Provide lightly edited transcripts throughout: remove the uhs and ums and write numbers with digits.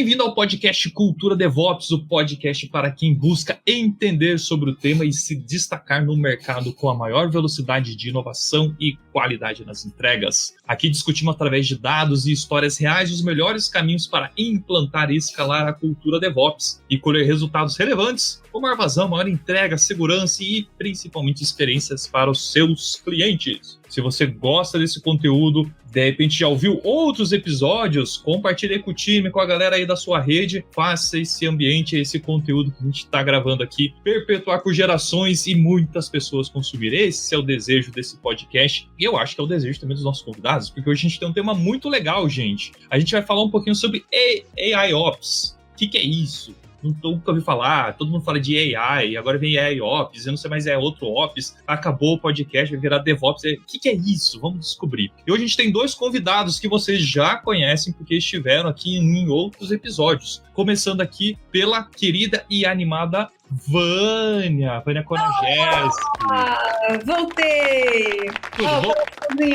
bem-vindo ao podcast Cultura DevOps, o podcast para quem busca entender sobre o tema e se destacar no mercado com a maior velocidade de inovação e qualidade nas entregas. Aqui discutimos através de dados e histórias reais os melhores caminhos para implantar e escalar a cultura DevOps e colher resultados relevantes, com maior vazão, maior entrega, segurança e principalmente experiências para os seus clientes. Se você gosta desse conteúdo, de repente já ouviu outros episódios, compartilhe com o time, com a galera aí da sua rede, faça esse ambiente, esse conteúdo que a gente está gravando aqui, perpetuar por gerações e muitas pessoas consumirem. Esse é o desejo desse podcast e eu acho que é o desejo também dos nossos convidados, porque hoje a gente tem um tema muito legal, gente. A gente vai falar um pouquinho sobre AIOps. O que é isso? Nunca ouvi falar, todo mundo fala de AI, agora vem AIOps, eu não sei mais é outro Ops, acabou o podcast, vai virar DevOps, o que é isso? Vamos descobrir. E hoje a gente tem dois convidados que vocês já conhecem, porque estiveram aqui em outros episódios, começando aqui pela querida e animada Vânia Konajeski. Voltei! Tudo bom?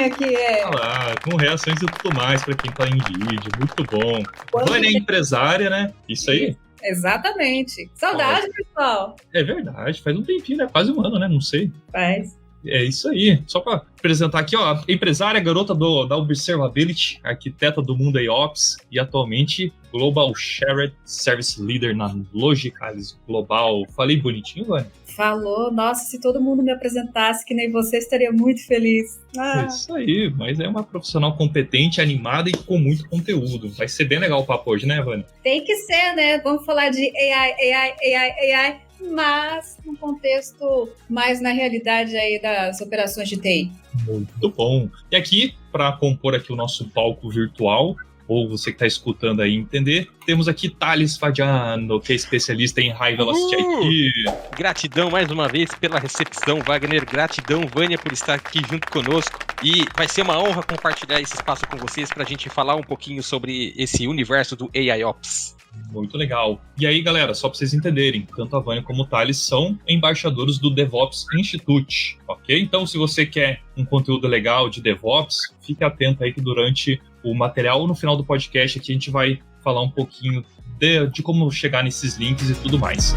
Aqui, com reações e tudo mais para quem tá em vídeo, muito bom. Vânia é empresária, né? Isso aí? Exatamente. Saudade, pessoal. É verdade, faz um tempinho, né? Quase um ano, né? Não sei. Faz. É isso aí. Só para apresentar aqui, ó, empresária, garota da Observability, arquiteta do mundo AIOps e atualmente Global Shared Service Leader na Logicalis Global. Falei bonitinho, Vânia? Falou. Nossa, se todo mundo me apresentasse que nem você, estaria muito feliz. É isso aí, mas é uma profissional competente, animada e com muito conteúdo. Vai ser bem legal o papo hoje, né, Vânia? Tem que ser, né? Vamos falar de AI, mas num contexto mais na realidade aí das operações de TI. Muito bom. E aqui, para compor aqui o nosso palco virtual, ou você que está escutando aí entender, temos aqui Thales Fadiano, que é especialista em High Velocity IT. Gratidão mais uma vez pela recepção, Wagner. Gratidão, Vânia, por estar aqui junto conosco. E vai ser uma honra compartilhar esse espaço com vocês para a gente falar um pouquinho sobre esse universo do AIOps. Muito legal. E aí, galera, só para vocês entenderem, tanto a Vânia como o Thales são embaixadores do DevOps Institute, ok? Então, se você quer um conteúdo legal de DevOps, fique atento aí que durante o material, no final do podcast, aqui a gente vai falar um pouquinho de como chegar nesses links e tudo mais.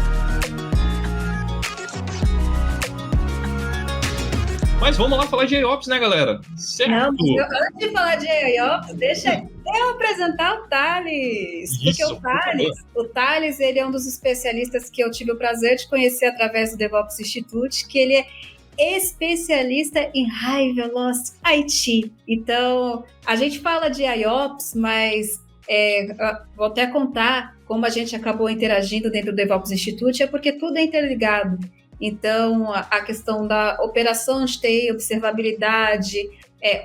Mas vamos lá falar de AIOps, né, galera? Certo? Não, antes de falar de AIOps, deixa eu apresentar o Thales. Porque o Thales, ele é um dos especialistas que eu tive o prazer de conhecer através do DevOps Institute, que ele é especialista em High Velocity IT. Então, a gente fala de AIOps, mas vou até contar como a gente acabou interagindo dentro do DevOps Institute, é porque tudo é interligado. Então, a questão da operação de TI, observabilidade,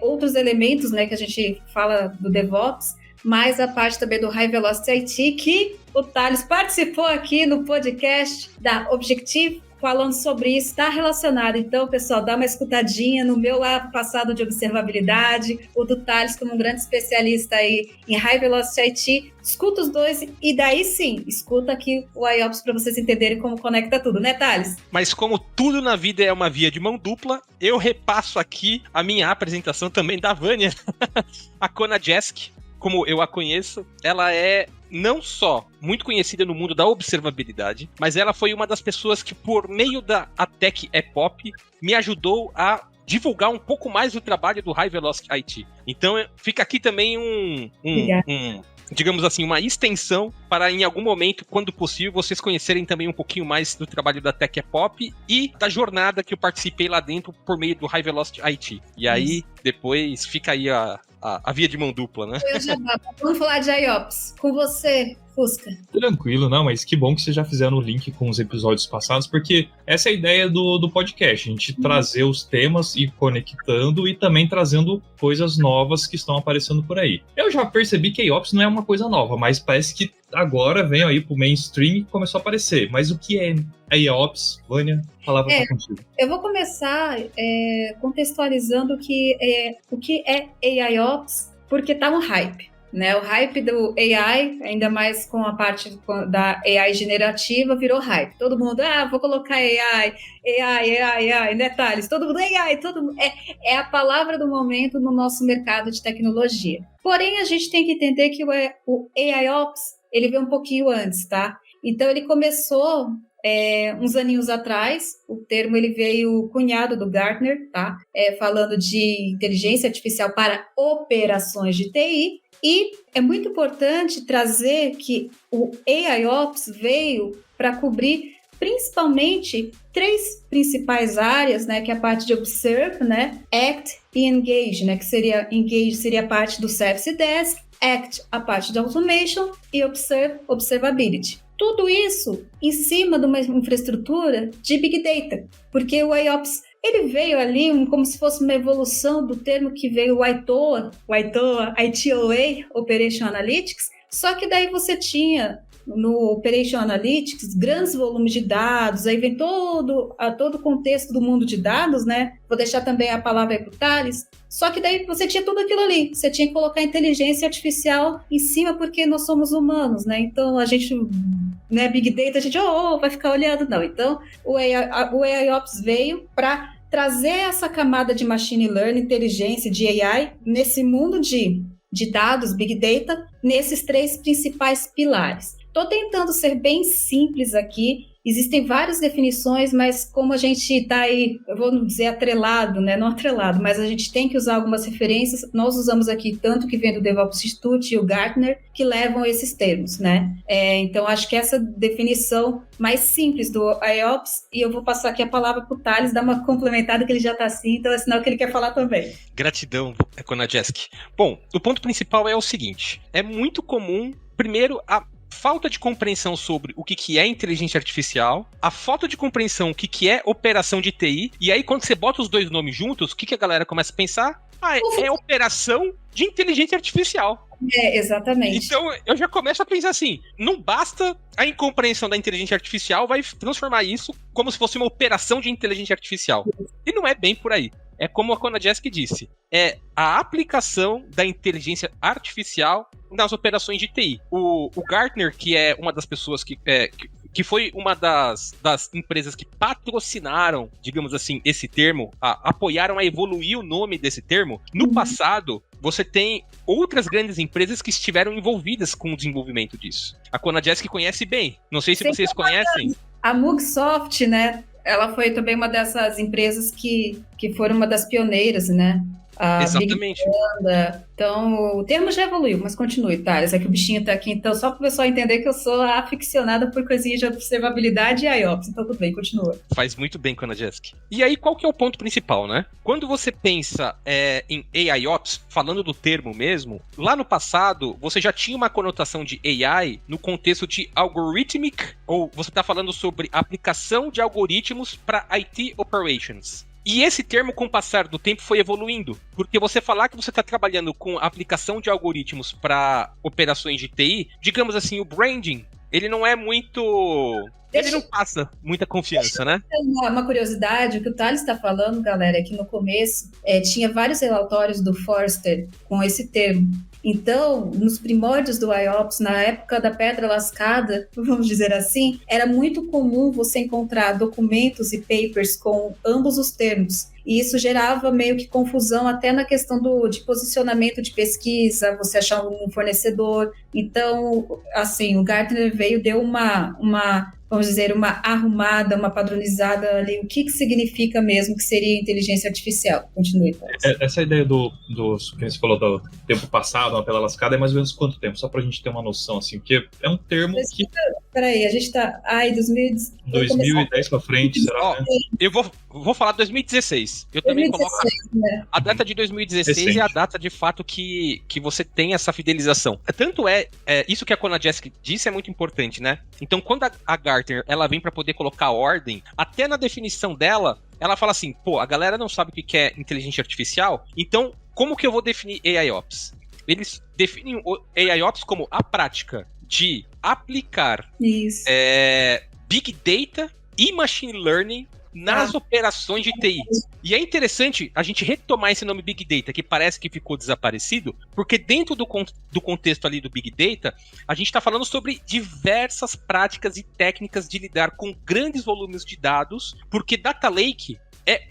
outros elementos, né, que a gente fala do DevOps, mas a parte também do High Velocity IT, que o Thales participou aqui no podcast da Objective, falando sobre isso, está relacionado. Então, pessoal, dá uma escutadinha no meu lado passado de observabilidade, o do Thales como um grande especialista aí em High Velocity IT. Escuta os dois e daí sim, escuta aqui o AIOps para vocês entenderem como conecta tudo, né, Thales? Mas como tudo na vida é uma via de mão dupla, eu repasso aqui a minha apresentação também da Vânia, a Konajeski. Como eu a conheço, ela é não só muito conhecida no mundo da observabilidade, mas ela foi uma das pessoas que, por meio da Tech EPOP, me ajudou a divulgar um pouco mais o trabalho do High Velocity IT. Então, fica aqui também digamos assim, uma extensão para, em algum momento, quando possível, vocês conhecerem também um pouquinho mais do trabalho da Tech EPOP e da jornada que eu participei lá dentro por meio do High Velocity IT. E aí, depois, fica aí a via de mão dupla, né? Vamos falar de AIOps. Com você, Fusca. Tranquilo, não, mas que bom que vocês já fizeram o link com os episódios passados, porque essa é a ideia do podcast, a gente trazer os temas e conectando e também trazendo coisas novas que estão aparecendo por aí. Eu já percebi que AIOps não é uma coisa nova, mas parece que agora veio aí pro mainstream e começou a aparecer. Mas o que é AIOps? Vânia, a palavra tá contigo. Eu vou começar contextualizando o que é AIOps, porque tá um hype. Né, o hype do AI, ainda mais com a parte da AI generativa, virou hype. Todo mundo, vou colocar AI, né, Thales? Todo mundo, AI, todo mundo. É a palavra do momento no nosso mercado de tecnologia. Porém, a gente tem que entender que o AIOps, ele veio um pouquinho antes, tá? Então, ele começou uns aninhos atrás, o termo ele veio cunhado do Gartner, tá? Falando de inteligência artificial para operações de TI, e é muito importante trazer que o AIOps veio para cobrir principalmente 3 principais áreas, né, que é a parte de Observe, né, Act e Engage, né, que seria Engage seria a parte do Service Desk, Act a parte de Automation e Observe, Observability. Tudo isso em cima de uma infraestrutura de Big Data, porque o AIOps ele veio ali como se fosse uma evolução do termo que veio o ITOA, ITOA, Operation Analytics, só que daí você tinha no Operation Analytics grandes volumes de dados, aí vem todo o contexto do mundo de dados, né? Vou deixar também a palavra aí para o Thales. Só que daí você tinha tudo aquilo ali, você tinha que colocar inteligência artificial em cima porque nós somos humanos, né? Então a gente, né, Big Data, a gente vai ficar olhando, não. Então o AIOps veio para trazer essa camada de Machine Learning, inteligência, de AI, nesse mundo de dados, Big Data, nesses 3 principais pilares. Estou tentando ser bem simples aqui, existem várias definições, mas como a gente está aí, eu vou dizer atrelado, né? Não atrelado, mas a gente tem que usar algumas referências, nós usamos aqui tanto que vem do DevOps Institute e o Gartner, que levam esses termos, né? Então, acho que essa definição mais simples do AIOps, e eu vou passar aqui a palavra para o Thales, dar uma complementada que ele já está assim, então é sinal que ele quer falar também. Gratidão, Konajeski. Bom, o ponto principal é o seguinte, é muito comum, primeiro, a falta de compreensão sobre o que é inteligência artificial, a falta de compreensão o que é operação de TI, e aí quando você bota os 2 nomes juntos, o que a galera começa a pensar? É operação de inteligência artificial. Exatamente. Então eu já começo a pensar assim, não basta a incompreensão da inteligência artificial, vai transformar isso como se fosse uma operação de inteligência artificial. E não é bem por aí. É como a Konajeski disse, é a aplicação da inteligência artificial nas operações de TI. O Gartner, que é uma das pessoas que foi uma das empresas que patrocinaram, digamos assim, esse termo, apoiaram a evoluir o nome desse termo, no passado, você tem outras grandes empresas que estiveram envolvidas com o desenvolvimento disso. A Konajeski conhece bem, não sei se vocês conhecem. A Mugsoft, né? Ela foi também uma dessas empresas que foram uma das pioneiras, né? Exatamente. Então, o termo já evoluiu, mas continue, Thales. É que o bichinho tá aqui, então, só para o pessoal entender que eu sou aficionada por coisinhas de observabilidade e IOPS. Então, tudo bem, continua. Faz muito bem, Konajeski. E aí, qual que é o ponto principal, né? Quando você pensa em AIOps, falando do termo mesmo, lá no passado, você já tinha uma conotação de AI no contexto de algorithmic, ou você está falando sobre aplicação de algoritmos para IT operations. E esse termo, com o passar do tempo, foi evoluindo. Porque você falar que você está trabalhando com aplicação de algoritmos para operações de TI, digamos assim, o branding, ele não é muito... Ele não passa muita confiança, né? Uma curiosidade, o que o Thales está falando, galera, é que no começo tinha vários relatórios do Forrester com esse termo. Então, nos primórdios do IOPS, na época da pedra lascada, vamos dizer assim, era muito comum você encontrar documentos e papers com ambos os termos. E isso gerava meio que confusão até na questão de posicionamento de pesquisa, você achar um fornecedor. Então, assim, o Gartner deu vamos dizer, uma arrumada, uma padronizada ali, o que significa mesmo que seria inteligência artificial. Continue, Thales. Essa ideia do que você falou do tempo passado, uma pela lascada, é mais ou menos quanto tempo? Só pra gente ter uma noção, assim, porque é um termo que... Peraí, a gente tá... 2010 pra frente, será? Né? Eu vou falar 2016. Eu 2016, também coloco né? A data de 2016 recente. É a data, de fato, que você tem essa fidelização. Tanto isso que a Konajeski disse é muito importante, né? Então, quando a Gartner, ela vem para poder colocar ordem, até na definição dela, ela fala assim, a galera não sabe o que é inteligência artificial, então, como que eu vou definir AIOps? Eles definem o AIOps como a prática de aplicar Big Data e Machine Learning nas operações de TI. E é interessante a gente retomar esse nome Big Data, que parece que ficou desaparecido, porque dentro do contexto ali do Big Data, a gente está falando sobre diversas práticas e técnicas de lidar com grandes volumes de dados, porque Data Lake é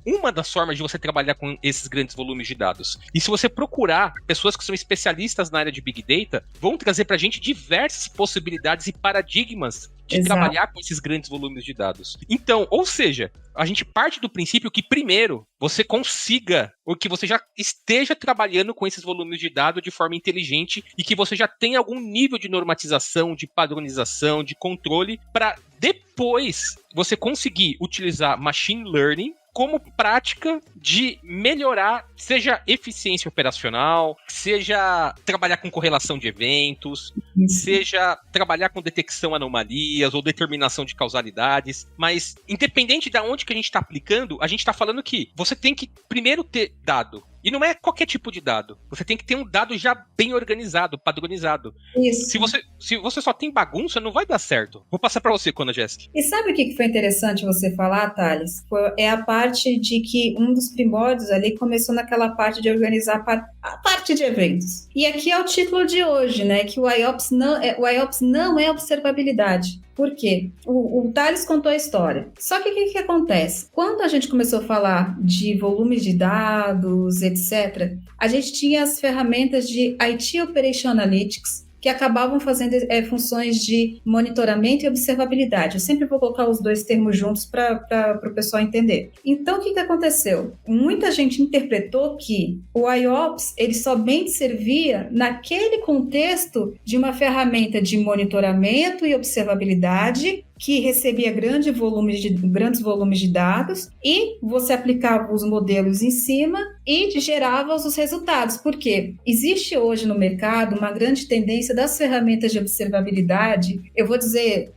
uma das formas de você trabalhar com esses grandes volumes de dados. E se você procurar pessoas que são especialistas na área de Big Data, vão trazer pra gente diversas possibilidades e paradigmas de trabalhar com esses grandes volumes de dados. Então, ou seja, a gente parte do princípio que, primeiro, você consiga, ou que você já esteja trabalhando com esses volumes de dados de forma inteligente e que você já tenha algum nível de normatização, de padronização, de controle, para depois você conseguir utilizar machine learning como prática de melhorar, seja eficiência operacional, seja trabalhar com correlação de eventos, seja trabalhar com detecção de anomalias ou determinação de causalidades. Mas, independente de onde que a gente está aplicando, a gente está falando que você tem que primeiro ter dado. E não é qualquer tipo de dado. Você tem que ter um dado já bem organizado, padronizado. Isso. Se você só tem bagunça, não vai dar certo. Vou passar para você, Cona Jéssica. E sabe o que foi interessante você falar, Thales? É a parte de que um dos primórdios ali começou naquela parte de organizar a parte de eventos. E aqui é o título de hoje, né? Que o IOPS não é observabilidade. Por quê? O Thales contou a história. Só que o que acontece? Quando a gente começou a falar de volumes de dados, etc., a gente tinha as ferramentas de IT Operation Analytics, que acabavam fazendo funções de monitoramento e observabilidade. Eu sempre vou colocar os dois termos juntos para o pessoal entender. Então, o que aconteceu? Muita gente interpretou que o IOPS ele somente servia naquele contexto de uma ferramenta de monitoramento e observabilidade que recebia grandes volumes de dados e você aplicava os modelos em cima e gerava os resultados. Por quê? Existe hoje no mercado uma grande tendência das ferramentas de observabilidade. Eu vou dizer,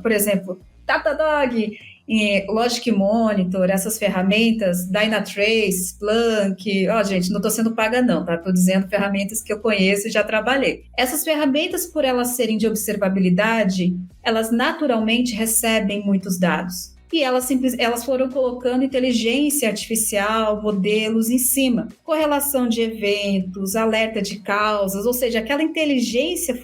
por exemplo, Datadog, Logic Monitor, essas ferramentas, Dynatrace, Splunk, gente, não estou sendo paga não, tá? Estou dizendo ferramentas que eu conheço e já trabalhei. Essas ferramentas, por elas serem de observabilidade, elas naturalmente recebem muitos dados. E elas foram colocando inteligência artificial, modelos em cima. Correlação de eventos, alerta de causas, ou seja, aquela inteligência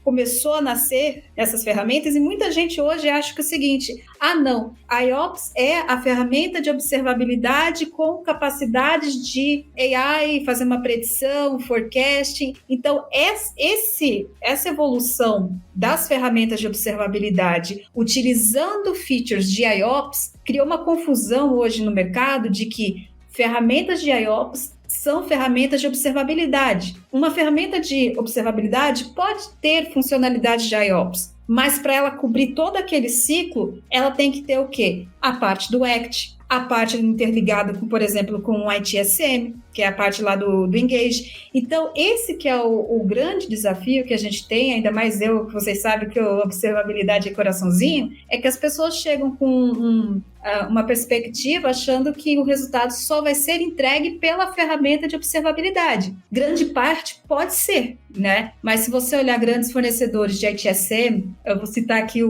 começou a nascer essas ferramentas e muita gente hoje acha que é o seguinte, não, a IOPS é a ferramenta de observabilidade com capacidades de AI, fazer uma predição, forecasting. Então, essa evolução das ferramentas de observabilidade utilizando features de IOPS criou uma confusão hoje no mercado de que ferramentas de IOPS são ferramentas de observabilidade. Uma ferramenta de observabilidade pode ter funcionalidade de IOPS, mas para ela cobrir todo aquele ciclo, ela tem que ter o quê? A parte do ACT, a parte interligada, por exemplo, com o ITSM, que é a parte lá do Engage. Então, esse que é o grande desafio que a gente tem, ainda mais que vocês sabem que a observabilidade é coraçãozinho, é que as pessoas chegam com uma perspectiva achando que o resultado só vai ser entregue pela ferramenta de observabilidade. Grande parte pode ser, né? Mas se você olhar grandes fornecedores de ITSM, eu vou citar aqui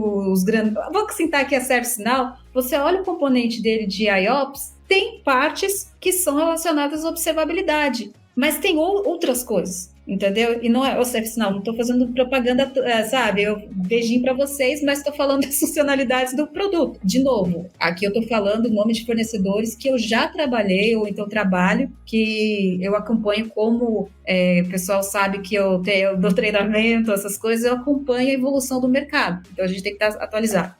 a ServiceNow, você olha o componente dele de IOPS, tem partes que são relacionadas à observabilidade, mas tem outras coisas, entendeu? E não é o ServiceNow, não estou fazendo propaganda, sabe? Beijinho para vocês, mas estou falando das funcionalidades do produto. De novo, aqui eu estou falando o nome de fornecedores que eu já trabalhei ou então trabalho, que eu acompanho como o pessoal sabe que eu dou treinamento, essas coisas, eu acompanho a evolução do mercado. Então a gente tem que estar atualizado.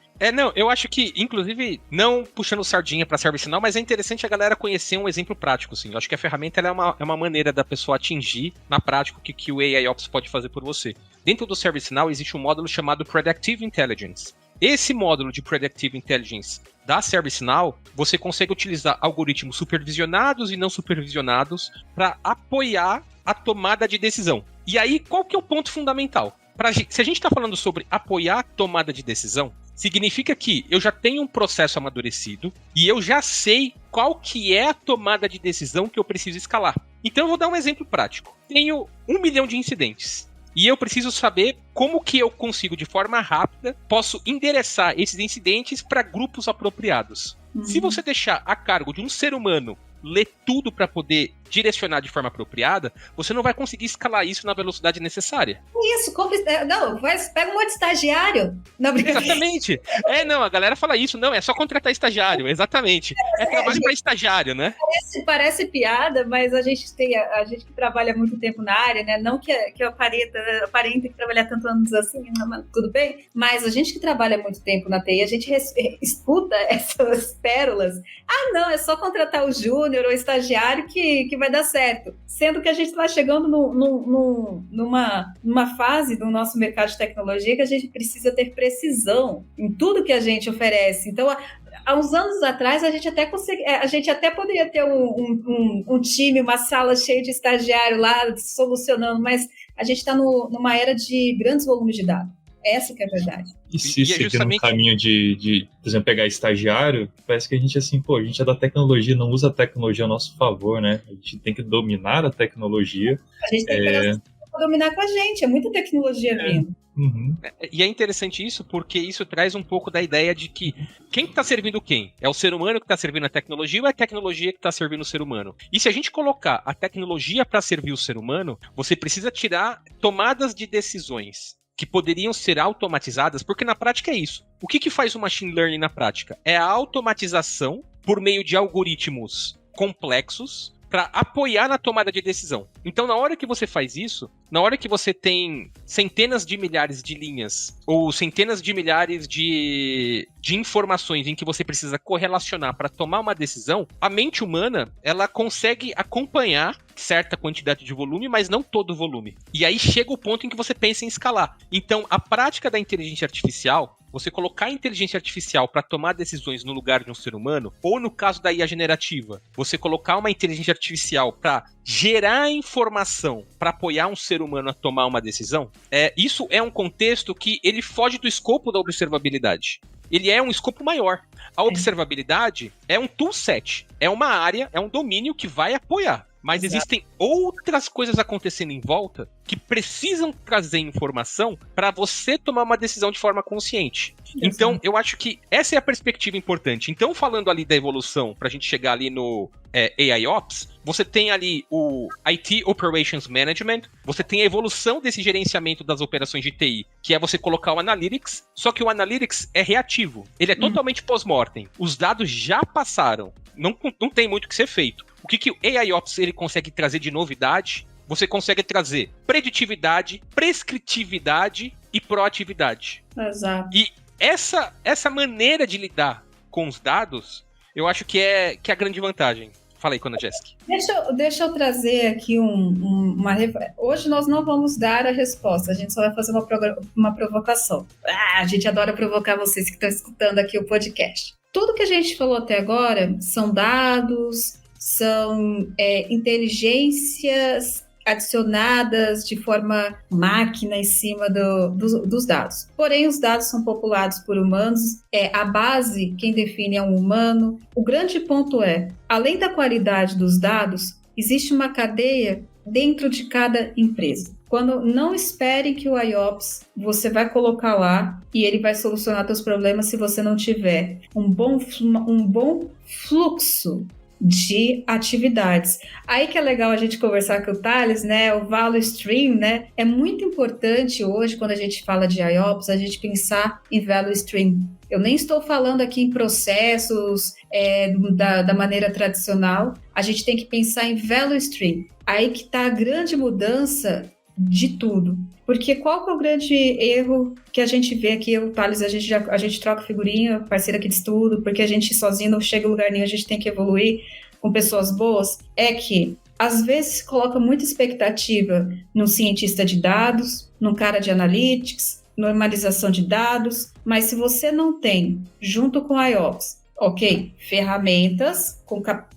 Eu acho que, inclusive, não puxando sardinha para ServiceNow, mas é interessante a galera conhecer um exemplo prático, assim. Eu acho que a ferramenta ela é uma maneira da pessoa atingir, na prática, o que o AIOps pode fazer por você. Dentro do ServiceNow existe um módulo chamado Predictive Intelligence. Esse módulo de Predictive Intelligence da ServiceNow, você consegue utilizar algoritmos supervisionados e não supervisionados para apoiar a tomada de decisão. E aí, qual que é o ponto fundamental? Se a gente está falando sobre apoiar a tomada de decisão, significa que eu já tenho um processo amadurecido e eu já sei qual que é a tomada de decisão que eu preciso escalar. Então eu vou dar um exemplo prático. Tenho 1 milhão de incidentes e eu preciso saber como que eu consigo, de forma rápida, posso endereçar esses incidentes para grupos apropriados. Se você deixar a cargo de um ser humano ler tudo para poder direcionar de forma apropriada, você não vai conseguir escalar isso na velocidade necessária. Isso, pega um monte de estagiário. Não, exatamente. A galera fala isso, não, é só contratar estagiário, exatamente. É trabalho para estagiário, né? Parece piada, mas a gente que trabalha muito tempo na área, né? Não que eu aparente que trabalhar tantos anos assim, mas tudo bem, mas a gente que trabalha muito tempo na TI, a gente escuta essas pérolas. Não, é só contratar o júnior ou o estagiário que vai dar certo. Sendo que a gente está chegando numa fase do nosso mercado de tecnologia que a gente precisa ter precisão em tudo que a gente oferece. Então, há uns anos atrás, a gente até poderia ter um time, uma sala cheia de estagiário lá solucionando, mas a gente está numa era de grandes volumes de dados. Essa que é a verdade. E se seguir no caminho de, por exemplo, pegar estagiário, parece que a gente a gente é da tecnologia, não usa a tecnologia a nosso favor, né? A gente tem que dominar a tecnologia. A gente tem que dominar com a gente, é muita tecnologia vindo. Uhum. E é interessante isso porque isso traz um pouco da ideia de que quem está servindo quem? É o ser humano que está servindo a tecnologia ou é a tecnologia que está servindo o ser humano? E se a gente colocar a tecnologia para servir o ser humano, você precisa tirar tomadas de decisões que poderiam ser automatizadas, porque na prática é isso. O que faz o machine learning na prática? É a automatização por meio de algoritmos complexos para apoiar na tomada de decisão. Então, na hora que você faz isso, na hora que você tem centenas de milhares de linhas ou centenas de milhares de informações em que você precisa correlacionar para tomar uma decisão, a mente humana, ela consegue acompanhar certa quantidade de volume, mas não todo o volume. E aí chega o ponto em que você pensa em escalar. Então, a prática da inteligência artificial, você colocar a inteligência artificial para tomar decisões no lugar de um ser humano, ou no caso da IA generativa, você colocar uma inteligência artificial para gerar informação para apoiar um ser humano a tomar uma decisão, isso é um contexto que ele foge do escopo da observabilidade. Ele é um escopo maior. A observabilidade é um toolset, é uma área, é um domínio que vai apoiar. Mas existem outras coisas acontecendo em volta que precisam trazer informação para você tomar uma decisão de forma consciente. Então, eu acho que essa é a perspectiva importante. Então, falando ali da evolução, para a gente chegar ali no AIOps, você tem ali o IT Operations Management, você tem a evolução desse gerenciamento das operações de TI, que é você colocar o Analytics, só que o Analytics é reativo. Ele é totalmente pós-mortem. Os dados já passaram. Não tem muito o que ser feito. O que o AIOps ele consegue trazer de novidade? Você consegue trazer preditividade, prescritividade e proatividade. Exato. E essa maneira de lidar com os dados, eu acho que é a grande vantagem. Fala aí, Cona Jessica. Deixa eu trazer aqui uma... Hoje nós não vamos dar a resposta, a gente só vai fazer uma provocação. A gente adora provocar vocês que estão escutando aqui o podcast. Tudo que a gente falou até agora são dados, são inteligências adicionadas de forma máquina em cima dos dados. Porém, os dados são populados por humanos, a base, quem define é um humano. O grande ponto além da qualidade dos dados, existe uma cadeia dentro de cada empresa. Quando não espere que o AIOps você vai colocar lá e ele vai solucionar seus problemas se você não tiver um bom fluxo de atividades. Aí que é legal a gente conversar com o Thales, né? O Value Stream, né? É muito importante hoje, quando a gente fala de AIOps, a gente pensar em Value Stream. Eu nem estou falando aqui em processos da maneira tradicional. A gente tem que pensar em Value Stream. Aí que está a grande mudança de tudo. Porque qual que é o grande erro que a gente vê aqui, o Thales, a gente troca figurinha, parceiro aqui de estudo, porque a gente sozinho não chega a lugar nenhum, a gente tem que evoluir com pessoas boas, é que às vezes coloca muita expectativa num cientista de dados, num cara de analytics, normalização de dados, mas se você não tem, junto com a IOPS, ferramentas,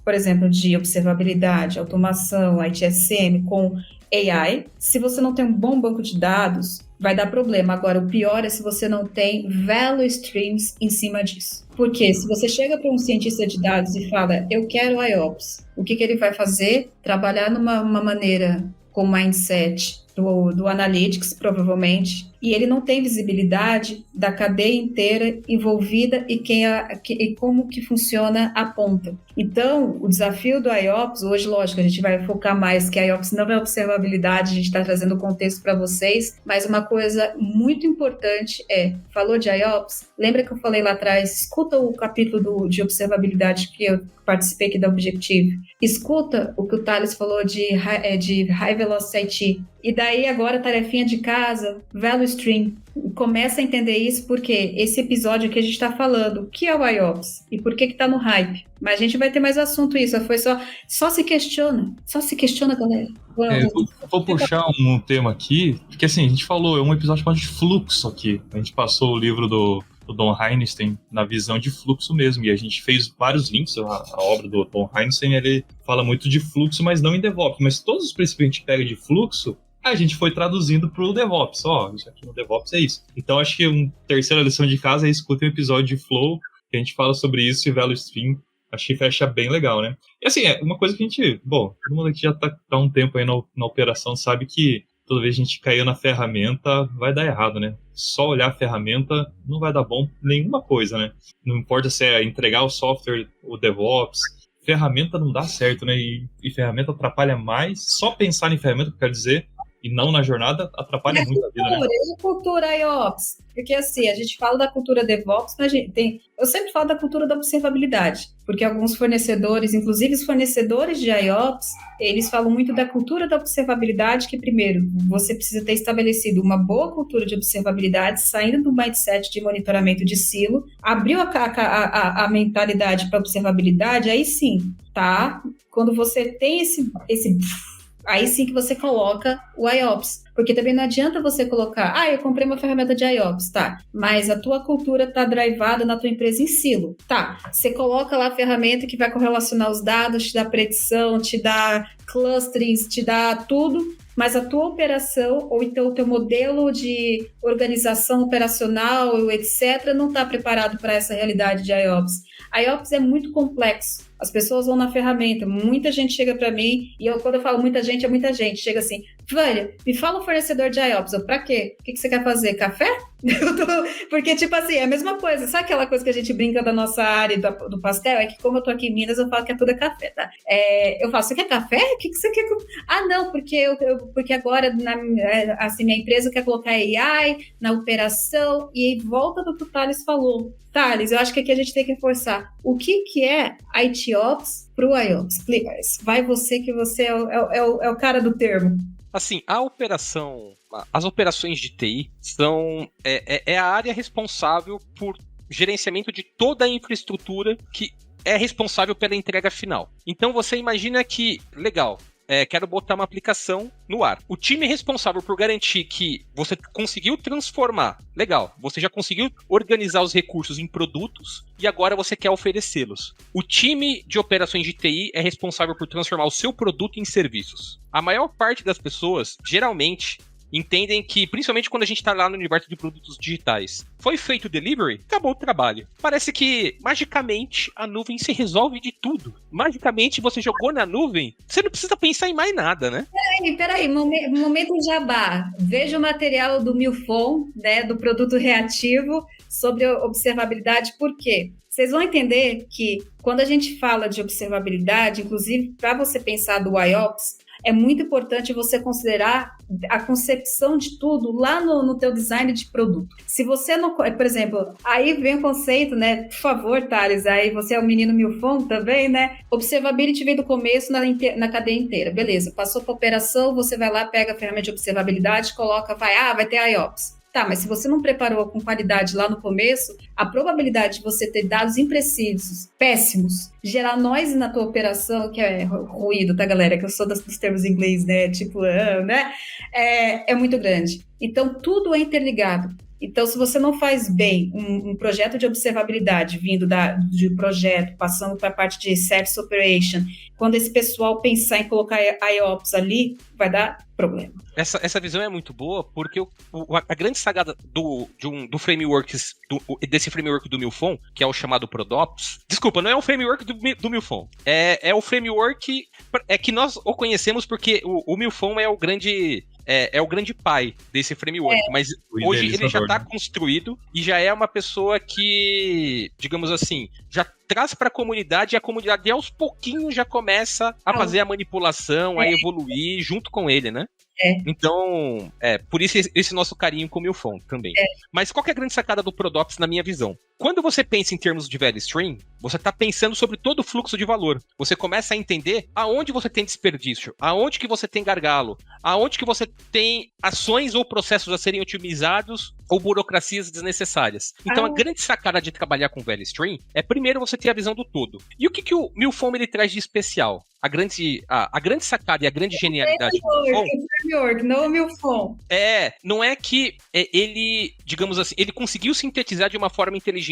por exemplo, de observabilidade, automação, ITSM, com AI, se você não tem um bom banco de dados, vai dar problema. Agora, o pior é se você não tem value streams em cima disso. Porque se você chega para um cientista de dados e fala, eu quero IOPS, o que ele vai fazer? Trabalhar numa maneira com mindset do Analytics, provavelmente, e ele não tem visibilidade da cadeia inteira envolvida e como que funciona a ponta. Então, o desafio do IOPS, hoje, lógico, a gente vai focar mais que a IOPS não é observabilidade, a gente está trazendo o contexto para vocês, mas uma coisa muito importante falou de IOPS, lembra que eu falei lá atrás, escuta o capítulo de observabilidade que eu participei aqui da Objective, escuta o que o Thales falou de High Velocity IT, e daí agora tarefinha de casa, Value Stream, começa a entender isso porque esse episódio que a gente está falando, o que é o IOPS e por que está no hype? Mas a gente vai ter mais assunto isso, foi só se questiona, galera. Vou puxar um tema aqui, porque assim, a gente falou, é um episódio de fluxo aqui, a gente passou o livro do Don Heinstein na visão de fluxo mesmo, e a gente fez vários links, a obra do Don Heinstein, ele fala muito de fluxo, mas não em DevOps, mas todos os princípios que a gente pega de fluxo, a gente foi traduzindo para o DevOps, isso aqui no DevOps é isso. Então acho que uma terceira lição de casa é escutar um episódio de Flow, que a gente fala sobre isso e Value Stream, acho que fecha bem legal, né? E assim, é uma coisa que a gente, todo mundo aqui já tá há um tempo aí na operação, sabe que toda vez que a gente cair na ferramenta, vai dar errado, né? Só olhar a ferramenta não vai dar bom nenhuma coisa, né? Não importa se é entregar o software, o DevOps, ferramenta não dá certo, né? E ferramenta atrapalha mais, só pensar em ferramenta, que eu quero dizer, e não na jornada, atrapalha muito a vida, né? E a cultura IOPS? Porque assim, a gente fala da cultura DevOps, mas eu sempre falo da cultura da observabilidade, porque alguns fornecedores, inclusive os fornecedores de IOPS, eles falam muito da cultura da observabilidade, que primeiro, você precisa ter estabelecido uma boa cultura de observabilidade, saindo do mindset de monitoramento de silo, abriu a mentalidade para observabilidade, aí sim, tá? Quando você tem esse aí sim que você coloca o IOPS. Porque também não adianta você colocar, eu comprei uma ferramenta de IOPS, tá, mas a tua cultura tá drivada na tua empresa em silo, tá, você coloca lá a ferramenta que vai correlacionar os dados, te dá predição, te dá clusterings, te dá tudo, mas a tua operação, ou então o teu modelo de organização operacional, etc., não está preparado para essa realidade de IOPS. IOPS é muito complexo. As pessoas vão na ferramenta, muita gente chega para mim, e quando eu falo muita gente, é muita gente, chega assim, Vânia, me fala um fornecedor de IOPS, pra quê? O que você quer fazer? Café? Porque, tipo assim, é a mesma coisa, sabe aquela coisa que a gente brinca da nossa área do pastel? É que como eu tô aqui em Minas, eu falo que tudo é café, tá? Eu falo, você quer café? O que você quer? Não, porque agora, assim, minha empresa quer colocar AI na operação, e aí volta do que o Thales falou. Thales, eu acho que aqui a gente tem que reforçar. O que é ITOps pro IOPS? Explica isso. Vai você, que você é o cara do termo. Assim, as operações de TI são a área responsável por gerenciamento de toda a infraestrutura que é responsável pela entrega final. Então você imagina que, legal, quero botar uma aplicação no ar. O time responsável por garantir que você conseguiu transformar, legal, você já conseguiu organizar os recursos em produtos e agora você quer oferecê-los. O time de operações de TI é responsável por transformar o seu produto em serviços. A maior parte das pessoas, geralmente, entendem que, principalmente quando a gente está lá no universo de produtos digitais, foi feito o delivery, acabou o trabalho. Parece que, magicamente, a nuvem se resolve de tudo. Magicamente, você jogou na nuvem, você não precisa pensar em mais nada, né? Peraí, momento jabá. Veja o material do Milfon, né, do produto reativo, sobre observabilidade, por quê? Vocês vão entender que, quando a gente fala de observabilidade, inclusive, para você pensar do IOPS, é muito importante você considerar a concepção de tudo lá no teu design de produto. Se você não... Por exemplo, aí vem o conceito, né? Por favor, Thales, aí você é o menino Milfon também, né? Observability vem do começo na cadeia inteira. Beleza, passou para operação, você vai lá, pega a ferramenta de observabilidade, coloca, vai ter IOPS. Tá, mas se você não preparou com qualidade lá no começo, a probabilidade de você ter dados imprecisos, péssimos, gerar noise na tua operação, que é ruído, tá, galera? Que eu sou dos termos em inglês, né? Tipo, né? É muito grande. Então, tudo é interligado. Então, se você não faz bem um projeto de observabilidade vindo de projeto, passando para a parte de Service Operation, quando esse pessoal pensar em colocar IOPS ali, vai dar problema. Essa visão é muito boa, porque a grande sagada desse framework do Milfon, que é o chamado ProDops, desculpa, não é um framework do Milfon, é o framework que nós o conhecemos porque o Milfon é o grande é o grande pai desse framework, mas hoje ele já está construído e já é uma pessoa que, digamos assim, já traz para a comunidade e a comunidade aos pouquinhos já começa a fazer a manipulação, a evoluir junto com ele, né? Então, por isso esse nosso carinho com o Milfon também. Mas qual que é a grande sacada do Prodops na minha visão? Quando você pensa em termos de value stream, você está pensando sobre todo o fluxo de valor. Você começa a entender aonde você tem desperdício, aonde que você tem gargalo, aonde que você tem ações ou processos a serem otimizados ou burocracias desnecessárias. Então, a grande sacada de trabalhar com value stream é, primeiro, você ter a visão do todo. E o que o Milfon ele traz de especial? A grande sacada e a grande genialidade do Milfon... framework, não o Milfon. Não é que ele, digamos assim, ele conseguiu sintetizar de uma forma inteligente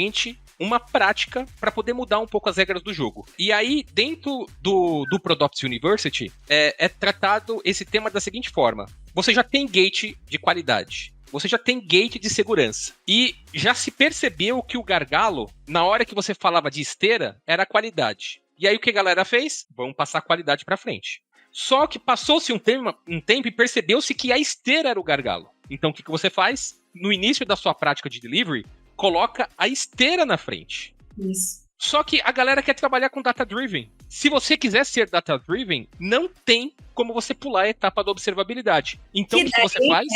uma prática para poder mudar um pouco as regras do jogo. E aí, dentro do Prodops University, é tratado esse tema da seguinte forma. Você já tem gate de qualidade. Você já tem gate de segurança. E já se percebeu que o gargalo, na hora que você falava de esteira, era a qualidade. E aí o que a galera fez? Vamos passar a qualidade para frente. Só que passou-se um tempo e percebeu-se que a esteira era o gargalo. Então o que você faz? No início da sua prática de delivery, coloca a esteira na frente. Isso. Só que a galera quer trabalhar com data-driven. Se você quiser ser data-driven, não tem como você pular a etapa da observabilidade. Então o que você faz?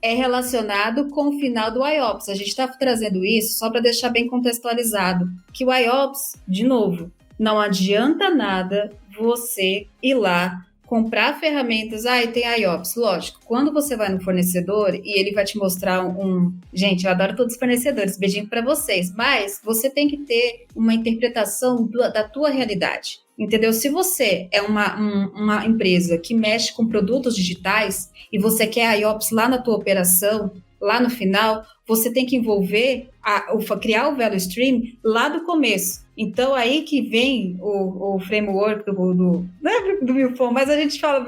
É relacionado com o final do IOPS. A gente está trazendo isso só para deixar bem contextualizado. Que o IOPS, de novo, não adianta nada você ir lá, comprar ferramentas, e tem IOPS. Lógico, quando você vai no fornecedor e ele vai te mostrar Gente, eu adoro todos os fornecedores, beijinho para vocês, mas você tem que ter uma interpretação da tua realidade. Entendeu? Se você é uma empresa que mexe com produtos digitais e você quer IOPS lá na tua operação, lá no final, você tem que envolver, criar o value stream lá do começo. Então, aí que vem o framework não é do Milfon, mas a gente fala,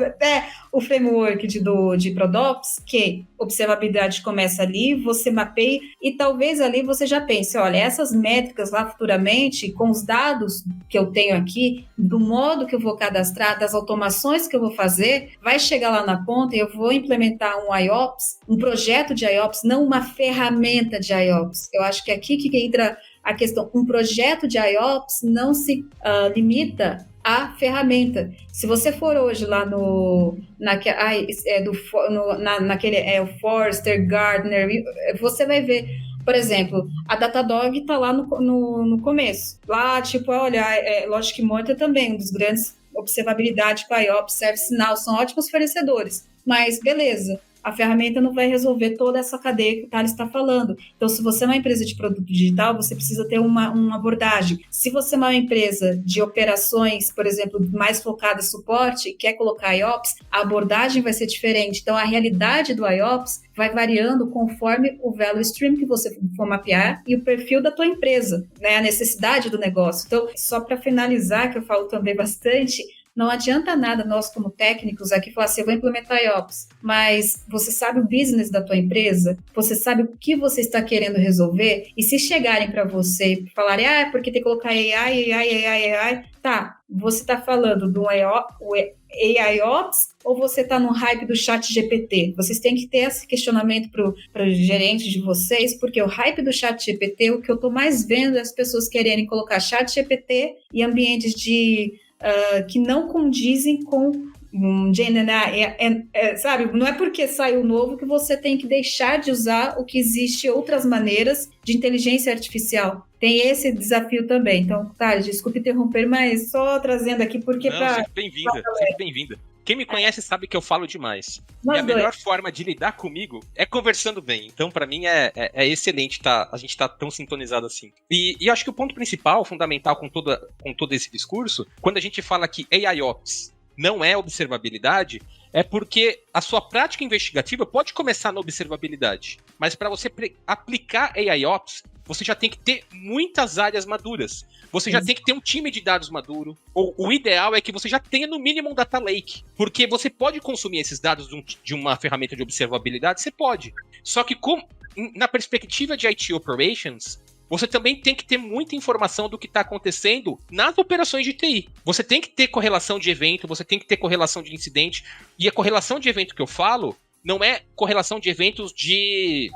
o framework de Prodops, que observabilidade começa ali, você mapeia, e talvez ali você já pense, olha, essas métricas lá futuramente, com os dados que eu tenho aqui, do modo que eu vou cadastrar, das automações que eu vou fazer, vai chegar lá na ponta e eu vou implementar um IOPS, um projeto de IOPS, não uma ferramenta de IOPS. Eu acho que aqui que entra a questão, um projeto de IOPS não se limita à ferramenta. Se você for hoje lá naquele Forrester, Gartner, você vai ver, por exemplo, a Datadog está lá no começo. Lá, Logic Monitor também, um dos grandes observabilidade para IOPS, ServiceNow, são ótimos fornecedores. Mas, beleza, a ferramenta não vai resolver toda essa cadeia que o Thales está falando. Então, se você é uma empresa de produto digital, você precisa ter uma abordagem. Se você é uma empresa de operações, por exemplo, mais focada em suporte, quer colocar IOPS, a abordagem vai ser diferente. Então, a realidade do IOPS vai variando conforme o value stream que você for mapear e o perfil da tua empresa, né? A necessidade do negócio. Então, só para finalizar, que eu falo também bastante, não adianta nada nós, como técnicos, aqui falar assim, eu vou implementar IOPS, mas você sabe o business da tua empresa? Você sabe o que você está querendo resolver? E se chegarem para você e falarem, porque tem que colocar AI, tá, você está falando do AIOps ou você está no hype do chat GPT? Vocês têm que ter esse questionamento para o gerente de vocês, porque o hype do chat GPT, o que eu estou mais vendo é as pessoas quererem colocar chat GPT e ambientes que não condizem com sabe? Não é porque saiu novo que você tem que deixar de usar o que existe outras maneiras de inteligência artificial. Tem esse desafio também. Então, desculpe interromper, mas só trazendo aqui porque... Sempre bem-vinda. Quem me conhece sabe que eu falo demais. E a melhor forma de lidar comigo é conversando bem. Então, pra mim, é excelente a gente tá tão sintonizado assim. E acho que o ponto principal, fundamental com todo esse discurso, quando a gente fala que AIOps não é observabilidade, é porque a sua prática investigativa pode começar na observabilidade. Mas para você aplicar AIOps, você já tem que ter muitas áreas maduras. Você já tem que ter um time de dados maduro. O ideal é que você já tenha, no mínimo, um data lake. Porque você pode consumir esses dados de uma ferramenta de observabilidade, você pode. Só que na perspectiva de IT Operations, você também tem que ter muita informação do que está acontecendo nas operações de TI. Você tem que ter correlação de evento, você tem que ter correlação de incidente. E a correlação de evento que eu falo não é correlação de eventos de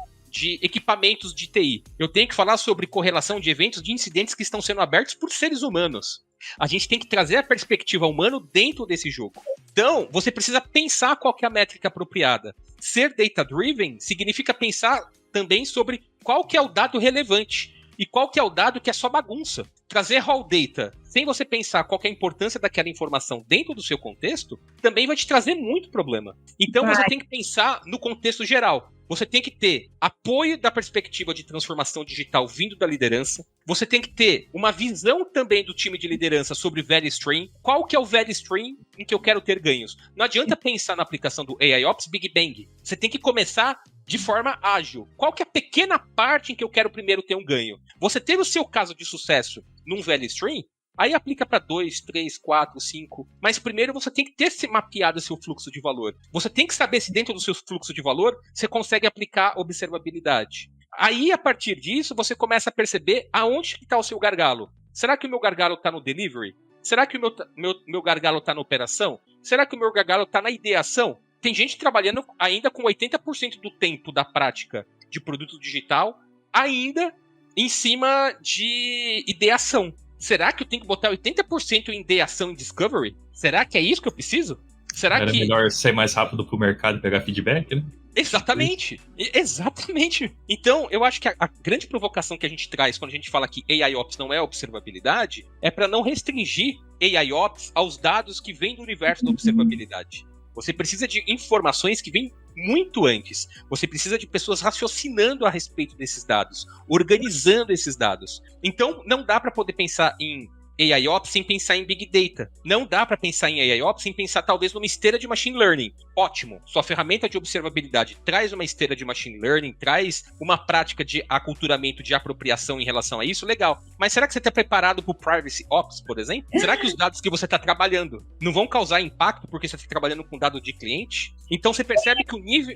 equipamentos de TI. Eu tenho que falar sobre correlação de eventos de incidentes que estão sendo abertos por seres humanos. A gente tem que trazer a perspectiva humana dentro desse jogo. Então, você precisa pensar qual que é a métrica apropriada. Ser data-driven significa pensar também sobre qual que é o dado relevante e qual que é o dado que é só bagunça. Trazer raw data sem você pensar qual que é a importância daquela informação dentro do seu contexto também vai te trazer muito problema. Então, você tem que pensar no contexto geral. Você tem que ter apoio da perspectiva de transformação digital vindo da liderança. Você tem que ter uma visão também do time de liderança sobre value stream. Qual que é o value stream em que eu quero ter ganhos? Não adianta pensar na aplicação do AIOps Big Bang. Você tem que começar de forma ágil. Qual que é a pequena parte em que eu quero primeiro ter um ganho? Você ter o seu caso de sucesso num value stream, aí aplica para 2, 3, 4, 5. Mas primeiro você tem que ter mapeado seu fluxo de valor. Você tem que saber se dentro do seu fluxo de valor você consegue aplicar observabilidade. Aí, a partir disso, você começa a perceber aonde está o seu gargalo. Será que o meu gargalo está no delivery? Será que o meu gargalo está na operação? Será que o meu gargalo está na ideação? Tem gente trabalhando ainda com 80% do tempo da prática de produto digital ainda em cima de ideação. Será que eu tenho que botar 80% em ideação e discovery? Será que é isso que eu preciso? Era melhor ser mais rápido pro mercado e pegar feedback, né? Exatamente. Exatamente. Então, eu acho que a grande provocação que a gente traz quando a gente fala que AIOps não é observabilidade é para não restringir AIOps aos dados que vêm do universo da observabilidade. Você precisa de informações que vêm muito antes. Você precisa de pessoas raciocinando a respeito desses dados, organizando esses dados. Então, não dá para poder pensar em AIOps sem pensar em Big Data. Não dá para pensar em AIOps sem pensar talvez numa esteira de Machine Learning. Ótimo, sua ferramenta de observabilidade traz uma esteira de Machine Learning, traz uma prática de aculturamento, de apropriação em relação a isso, legal. Mas será que você está preparado para o Privacy Ops, por exemplo? Será que os dados que você está trabalhando não vão causar impacto porque você está trabalhando com dado de cliente? Então você percebe que o nível...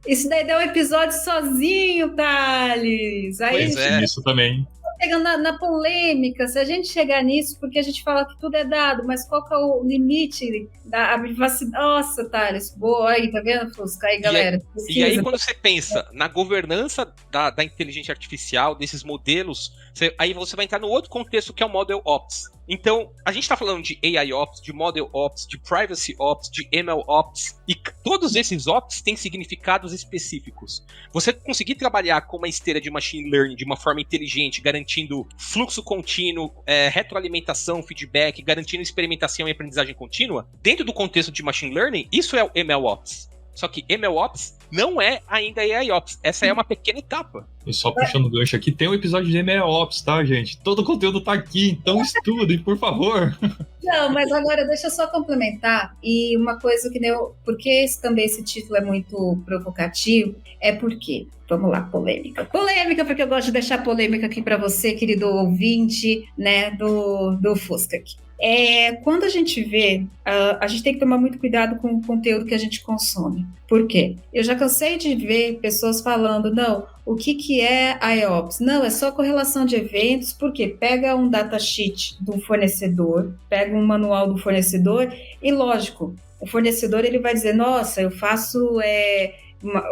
Isso daí deu um episódio sozinho, Thales. Aí pois é, isso também. Pegando na polêmica, se a gente chegar nisso, porque a gente fala que tudo é dado, mas qual que é o limite da privacidade? Nossa, Thales, boa aí, tá vendo, Fusca? Aí, galera. E aí, quando você pensa na governança da inteligência artificial, desses modelos, aí você vai entrar no outro contexto que é o Model Ops. Então, a gente está falando de AI Ops, de Model Ops, de Privacy Ops, de ML Ops, e todos esses Ops têm significados específicos. Você conseguir trabalhar com uma esteira de Machine Learning de uma forma inteligente, garantindo fluxo contínuo, retroalimentação, feedback, garantindo experimentação e aprendizagem contínua, dentro do contexto de Machine Learning, isso é o ML Ops. Só que ML Ops não é ainda AI Ops. Essa é uma pequena etapa. E só puxando o gancho aqui, tem um episódio de ML Ops, tá, gente? Todo o conteúdo tá aqui, então estudem, por favor. Não, mas agora deixa eu só complementar. E uma coisa que deu... Por que esse título é muito provocativo? É porque... Vamos lá, polêmica. Polêmica, porque eu gosto de deixar polêmica aqui para você, querido ouvinte, né, do Fusca aqui. Quando a gente vê, a gente tem que tomar muito cuidado com o conteúdo que a gente consome. Por quê? Eu já cansei de ver pessoas falando, não, o que é IOPS? Não, é só correlação de eventos, porque pega um datasheet do fornecedor, pega um manual do fornecedor e, lógico, o fornecedor ele vai dizer, nossa, eu faço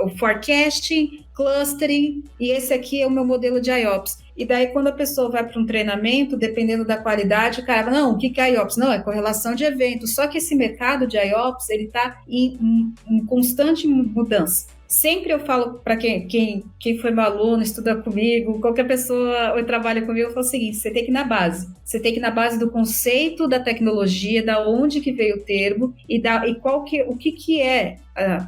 o forecasting, clustering, e esse aqui é o meu modelo de IOPS. E daí, quando a pessoa vai para um treinamento, dependendo da qualidade, o cara fala, não, o que é IOPS? Não, é correlação de eventos. Só que esse mercado de IOPS, ele está em constante mudança. Sempre eu falo para quem foi meu aluno, estuda comigo, qualquer pessoa ou trabalha comigo, eu falo o seguinte, você tem que ir na base. Você tem que ir na base do conceito da tecnologia, da onde que veio o termo e o que é.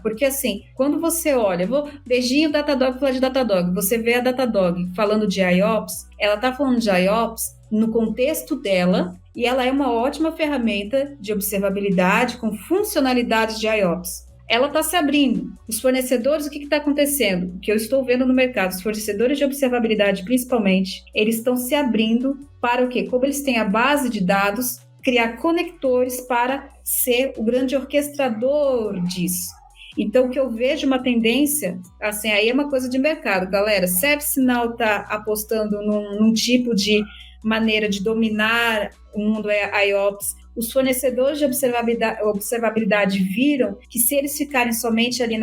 Porque assim, quando você olha, beijinho Datadog falar de Datadog, você vê a Datadog falando de IOPS, ela está falando de IOPS no contexto dela e ela é uma ótima ferramenta de observabilidade com funcionalidades de IOPS. Ela está se abrindo. Os fornecedores, o que está acontecendo? O que eu estou vendo no mercado, os fornecedores de observabilidade, principalmente, eles estão se abrindo para o quê? Como eles têm a base de dados, criar conectores para ser o grande orquestrador disso. Então, o que eu vejo uma tendência, assim, aí é uma coisa de mercado, galera. ServiceNow está apostando num tipo de maneira de dominar o mundo é IOPS, os fornecedores de observabilidade viram que se eles ficarem somente ali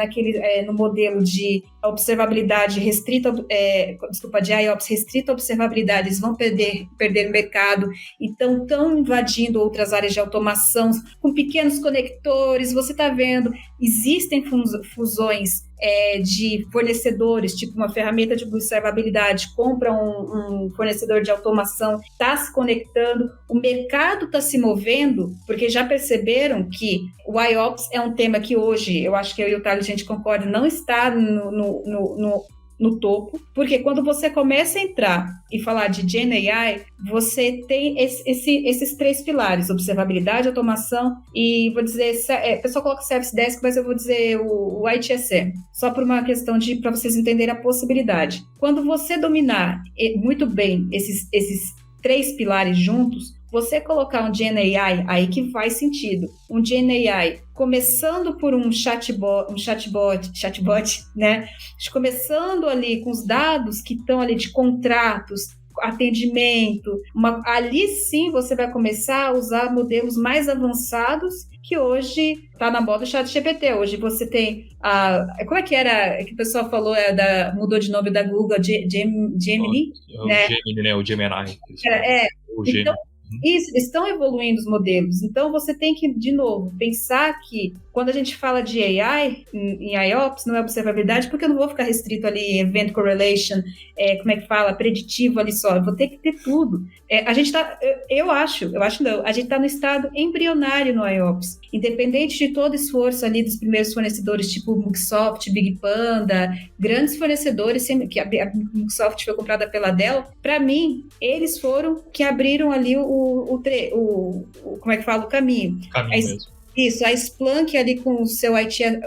no modelo de observabilidade restrita, de IOPS restrita à observabilidade, eles vão perder mercado, então estão invadindo outras áreas de automação com pequenos conectores. Você está vendo, existem fusões de fornecedores, tipo uma ferramenta de observabilidade, compra um fornecedor de automação, está se conectando, o mercado está se movendo, porque já perceberam que o IOPS é um tema que hoje, eu acho que eu e o Thales, a gente concorda, não está no topo, porque quando você começa a entrar e falar de Gen AI, você tem esses 3 pilares, observabilidade, automação e, vou dizer, o pessoal coloca Service Desk, mas eu vou dizer o ITSM, só por uma questão para vocês entenderem a possibilidade. Quando você dominar muito bem esses 3 pilares juntos, você colocar um Gen AI, aí que faz sentido. Um Gen AI, começando por um chatbot, né? Começando ali com os dados que estão ali de contratos, atendimento, ali sim você vai começar a usar modelos mais avançados, que hoje está na moda do ChatGPT. Hoje você tem como é que era que o pessoal falou, mudou de nome da Google, Gemini, né? Gemini, né? O Gemini. O Gemini. Então, isso, eles estão evoluindo os modelos. Então, você tem que, de novo, pensar que quando a gente fala de AI, em IOPS, não é observabilidade, porque eu não vou ficar restrito ali, event correlation, como é que fala, preditivo ali só, eu vou ter que ter tudo. A gente está, a gente está no estado embrionário no IOPS, independente de todo esforço ali dos primeiros fornecedores, tipo Microsoft, Big Panda, grandes fornecedores, que a Microsoft foi comprada pela Dell, para mim, eles foram que abriram ali como é que fala, o caminho. Isso, a Splunk ali com o seu ITSI,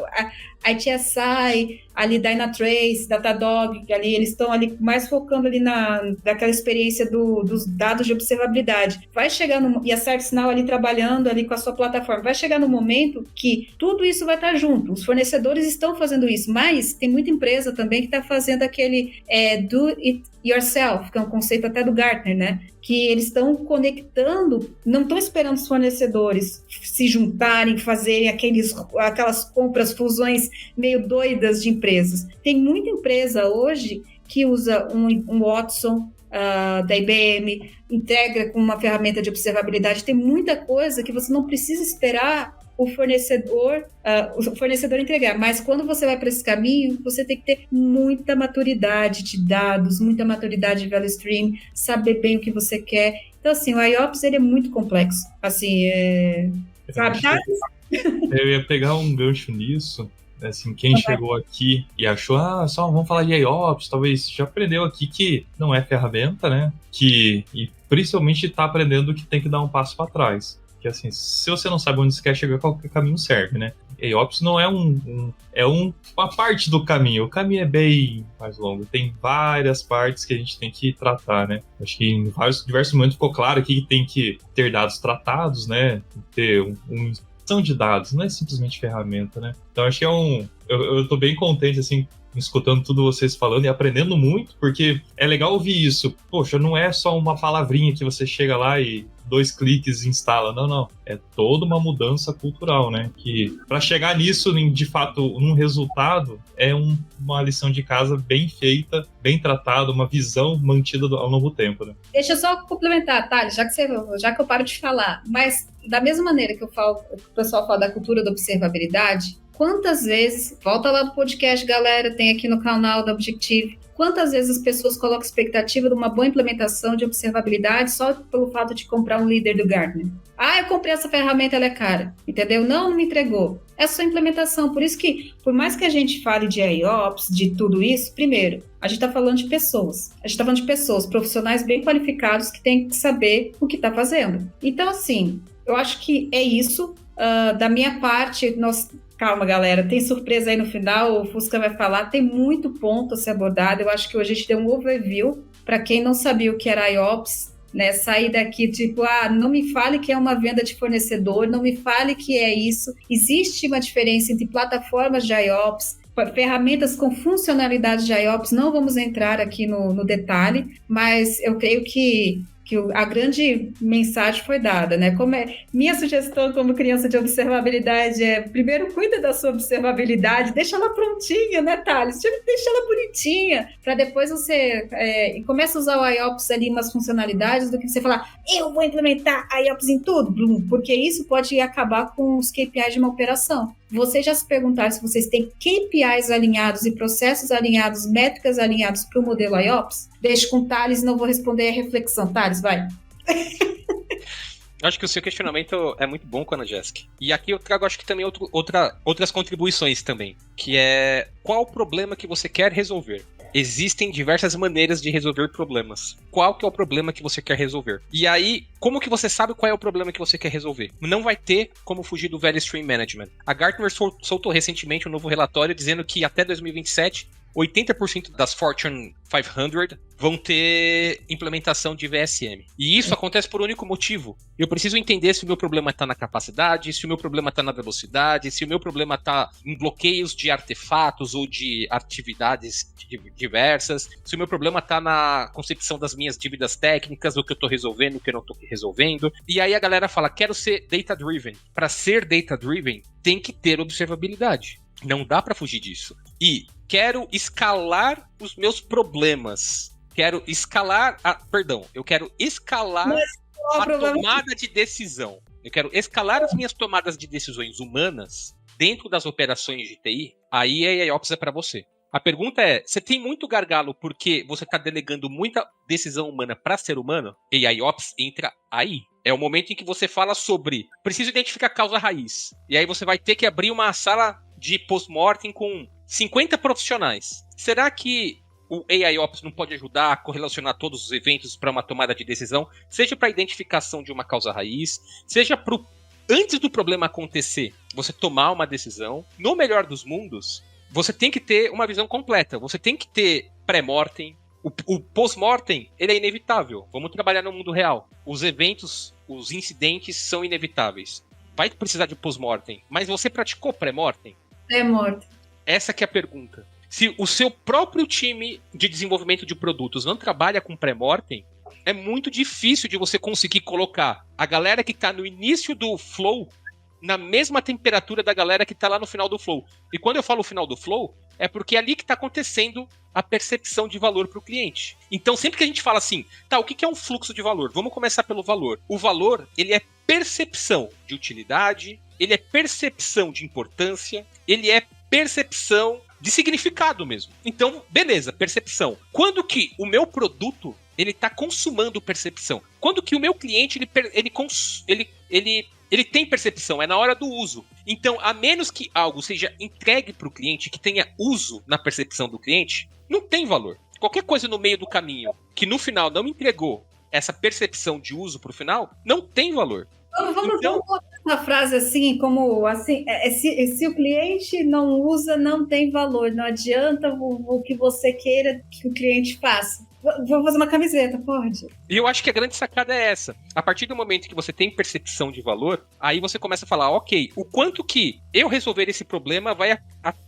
ali Dynatrace, Datadog, ali eles estão ali mais focando ali daquela experiência dos dados de observabilidade. Vai chegar e a ServiceNow ali trabalhando ali com a sua plataforma, vai chegar no momento que tudo isso vai estar junto. Os fornecedores estão fazendo isso, mas tem muita empresa também que está fazendo aquele do it yourself, que é um conceito até do Gartner, né? Que eles estão conectando, não estão esperando os fornecedores se juntarem, fazerem aquelas compras, fusões meio doidas de empresas. Tem muita empresa hoje que usa um Watson da IBM, integra com uma ferramenta de observabilidade. Tem muita coisa que você não precisa esperar o fornecedor entregar, mas quando você vai para esse caminho, você tem que ter muita maturidade de dados, muita maturidade de value stream, saber bem o que você quer. Então, assim, o IOPS, ele é muito complexo. Assim, sabe? Eu ia pegar um gancho nisso. Assim, quem chegou aqui e achou, só vamos falar de IOPS, talvez já aprendeu aqui que não é ferramenta, né? E principalmente está aprendendo que tem que dar um passo para trás. Que assim, se você não sabe onde você quer chegar, qualquer caminho serve, né? IOPS não é uma parte do caminho. O caminho é bem mais longo. Tem várias partes que a gente tem que tratar, né? Acho que em diversos momentos ficou claro que tem que ter dados tratados, né? Ter de dados, não é simplesmente ferramenta, né? Então acho que eu tô bem contente, assim, escutando tudo vocês falando e aprendendo muito, porque é legal ouvir isso. Poxa, não é só uma palavrinha que você chega lá e 2 cliques e instala. Não. É toda uma mudança cultural, né? Que para chegar nisso, de fato, num resultado, é uma lição de casa bem feita, bem tratada, uma visão mantida ao longo do tempo, né? Deixa eu só complementar, Thales, já que eu paro de falar, mas da mesma maneira que o pessoal fala da cultura da observabilidade, quantas vezes, volta lá no podcast, galera, tem aqui no canal da Objective, quantas vezes as pessoas colocam expectativa de uma boa implementação de observabilidade só pelo fato de comprar um líder do Gartner? Eu comprei essa ferramenta, ela é cara, entendeu? Não me entregou. É só implementação. Por isso que, por mais que a gente fale de IOPS, de tudo isso, primeiro, a gente está falando de pessoas. A gente está falando de pessoas, profissionais bem qualificados que têm que saber o que está fazendo. Então, assim, eu acho que é isso. Da minha parte, calma, galera, tem surpresa aí no final, o Fusca vai falar, tem muito ponto a ser abordado. Eu acho que hoje a gente deu um overview para quem não sabia o que era IOPS, né? Sair daqui tipo, não me fale que é uma venda de fornecedor, não me fale que é isso. Existe uma diferença entre plataformas de IOPS, ferramentas com funcionalidades de IOPS, não vamos entrar aqui no detalhe, mas eu creio que que a grande mensagem foi dada, né? Minha sugestão como criança de observabilidade é, primeiro, cuida da sua observabilidade, deixa ela prontinha, né, Thales? Deixa ela bonitinha, para depois você começa a usar o IOPS ali, umas funcionalidades, do que você falar, eu vou implementar IOPS em tudo, porque isso pode acabar com os KPIs de uma operação. Vocês já se perguntaram se vocês têm KPIs alinhados e processos alinhados, métricas alinhados para o modelo IOPS? Deixo com o Thales, não vou responder a reflexão. Thales, vai. Eu acho que o seu questionamento é muito bom, Ana Jéssica. E aqui eu trago, acho que também outras contribuições também, que é qual o problema que você quer resolver? Existem diversas maneiras de resolver problemas. Qual que é o problema que você quer resolver? E aí, como que você sabe qual é o problema que você quer resolver? Não vai ter como fugir do velho Stream Management. A Gartner soltou recentemente um novo relatório dizendo que até 2027, 80% das Fortune 500 vão ter implementação de VSM. E isso acontece por um único motivo. Eu preciso entender se o meu problema está na capacidade, se o meu problema está na velocidade, se o meu problema está em bloqueios de artefatos ou de atividades diversas, se o meu problema está na concepção das minhas dívidas técnicas, o que eu estou resolvendo, o que eu não estou resolvendo. E aí a galera fala, quero ser data-driven. Para ser data-driven, tem que ter observabilidade. Não dá para fugir disso. E quero escalar os meus problemas. Eu quero escalar a tomada de decisão. Eu quero escalar as minhas tomadas de decisões humanas dentro das operações de TI. Aí a IOPS é para você. A pergunta é, você tem muito gargalo porque você está delegando muita decisão humana para ser humano? E a IOPS entra aí. É o momento em que você fala sobre, preciso identificar a causa raiz. E aí você vai ter que abrir uma sala de post-mortem com 50 profissionais. Será que o AIOps não pode ajudar a correlacionar todos os eventos para uma tomada de decisão? Seja para a identificação de uma causa raiz, seja para antes do problema acontecer, você tomar uma decisão. No melhor dos mundos, você tem que ter uma visão completa. Você tem que ter pré-mortem. O post-mortem, ele é inevitável. Vamos trabalhar no mundo real. Os eventos, os incidentes são inevitáveis. Vai precisar de post-mortem. Mas você praticou pré-mortem? Pré-mortem. Essa que é a pergunta. Se o seu próprio time de desenvolvimento de produtos não trabalha com pré-mortem, é muito difícil de você conseguir colocar a galera que está no início do flow na mesma temperatura da galera que está lá no final do flow. E quando eu falo final do flow, é porque é ali que está acontecendo a percepção de valor para o cliente. Então, sempre que a gente fala assim, tá, o que é um fluxo de valor? Vamos começar pelo valor. O valor, ele é percepção de utilidade, ele é percepção de importância, ele é percepção de significado mesmo. Então, beleza, percepção. Quando que o meu produto, ele está consumando percepção? Quando que o meu cliente, ele tem percepção, é na hora do uso. Então, a menos que algo seja entregue para o cliente, que tenha uso na percepção do cliente, não tem valor. Qualquer coisa no meio do caminho que no final não entregou essa percepção de uso para o final, não tem valor. Vamos botar uma frase assim, como assim, se o cliente não usa, não tem valor. Não adianta o que você queira que o cliente faça. Vou fazer uma camiseta, pode? E eu acho que a grande sacada é essa. A partir do momento que você tem percepção de valor, aí você começa a falar, ok, o quanto que eu resolver esse problema vai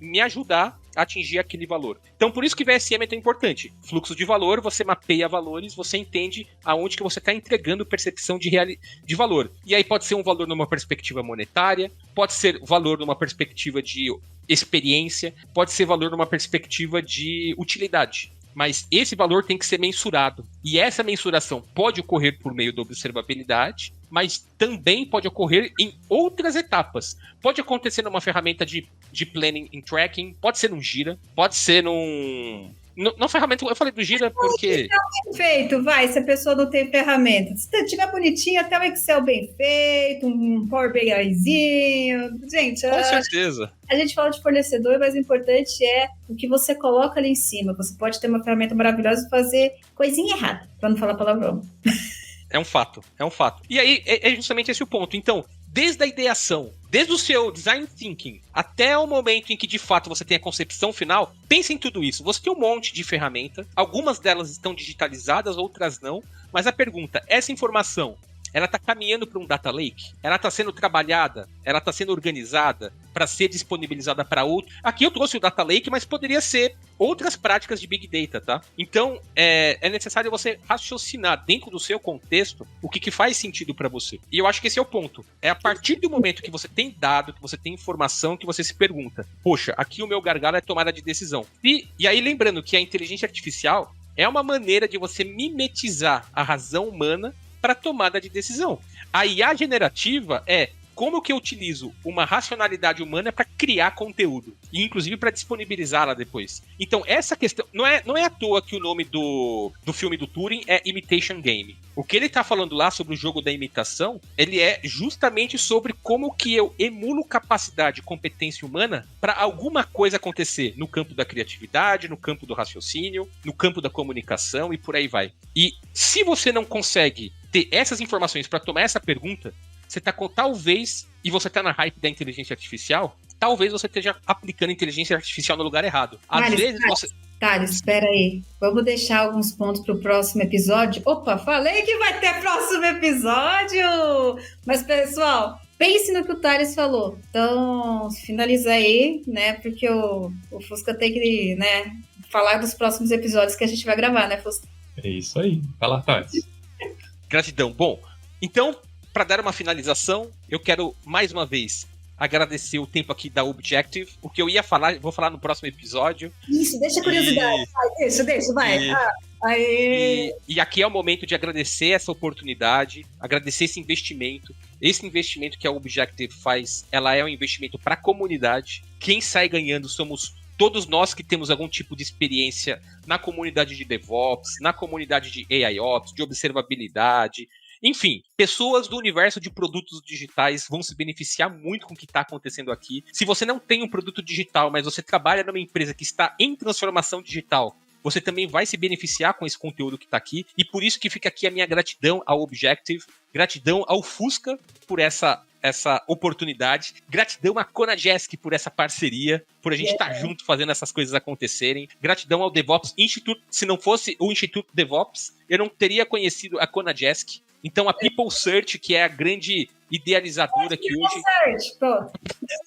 me ajudar a atingir aquele valor. Então, por isso que VSM é tão importante. Fluxo de valor, você mapeia valores, você entende aonde que você está entregando percepção de valor. E aí pode ser um valor numa perspectiva monetária, pode ser valor numa perspectiva de experiência, pode ser valor numa perspectiva de utilidade. Mas esse valor tem que ser mensurado. E essa mensuração pode ocorrer por meio da observabilidade, mas também pode ocorrer em outras etapas. Pode acontecer numa ferramenta de planning and tracking, pode ser num Jira, pode ser numa ferramenta, eu falei do Jira porque... Bem feito, vai, se a pessoa não tem ferramenta. Se tiver bonitinho, até o Excel bem feito, um Power BIzinho. Gente, com certeza. A gente fala de fornecedor, mas o importante é o que você coloca ali em cima. Você pode ter uma ferramenta maravilhosa e fazer coisinha errada, para não falar palavrão. É um fato. E aí, é justamente esse o ponto. Então, desde a ideação, desde o seu design thinking, até o momento em que, de fato, você tem a concepção final, pense em tudo isso. Você tem um monte de ferramenta, algumas delas estão digitalizadas, outras não, mas a pergunta, essa informação, ela está caminhando para um data lake, ela está sendo trabalhada, ela está sendo organizada para ser disponibilizada para outro. Aqui eu trouxe o data lake, mas poderia ser outras práticas de Big Data, tá? Então, é necessário você raciocinar dentro do seu contexto o que faz sentido para você. E eu acho que esse é o ponto. É a partir do momento que você tem dado, que você tem informação, que você se pergunta, poxa, aqui o meu gargalo é tomada de decisão. E aí lembrando que a inteligência artificial é uma maneira de você mimetizar a razão humana para tomada de decisão. A IA generativa é como que eu utilizo uma racionalidade humana para criar conteúdo, e inclusive para disponibilizá-la depois. Então, essa questão... Não é à toa que o nome do filme do Turing é Imitation Game. O que ele está falando lá sobre o jogo da imitação, ele é justamente sobre como que eu emulo capacidade e competência humana para alguma coisa acontecer no campo da criatividade, no campo do raciocínio, no campo da comunicação e por aí vai. E se você não consegue ter essas informações para tomar essa pergunta, você tá com talvez, e você tá na hype da inteligência artificial, talvez você esteja aplicando inteligência artificial no lugar errado. Às vezes você... Thales, espera aí. Vamos deixar alguns pontos pro próximo episódio. Opa, falei que vai ter próximo episódio! Mas, pessoal, pense no que o Thales falou. Então, finaliza aí, né? Porque o Fusca tem que, né, falar dos próximos episódios que a gente vai gravar, né, Fusca? É isso aí. Vai lá, Thales. Gratidão. Bom, então... Para dar uma finalização, eu quero mais uma vez agradecer o tempo aqui da Objective. O que eu ia falar, vou falar no próximo episódio. Isso, deixa a curiosidade. Deixa, vai. E aqui é o momento de agradecer essa oportunidade, agradecer esse investimento. Esse investimento que a Objective faz, ela é um investimento para a comunidade. Quem sai ganhando somos todos nós que temos algum tipo de experiência na comunidade de DevOps, na comunidade de AIOps, de observabilidade. Enfim, pessoas do universo de produtos digitais vão se beneficiar muito com o que está acontecendo aqui. Se você não tem um produto digital, mas você trabalha numa empresa que está em transformação digital, você também vai se beneficiar com esse conteúdo que está aqui. E por isso que fica aqui a minha gratidão ao Objective, gratidão ao Fusca por essa oportunidade, gratidão à CONAGESC por essa parceria, por a gente estar junto fazendo essas coisas acontecerem, gratidão ao DevOps Institute. Se não fosse o Instituto DevOps, eu não teria conhecido a CONAGESC. Então a People Search, que é a grande idealizadora aqui hoje.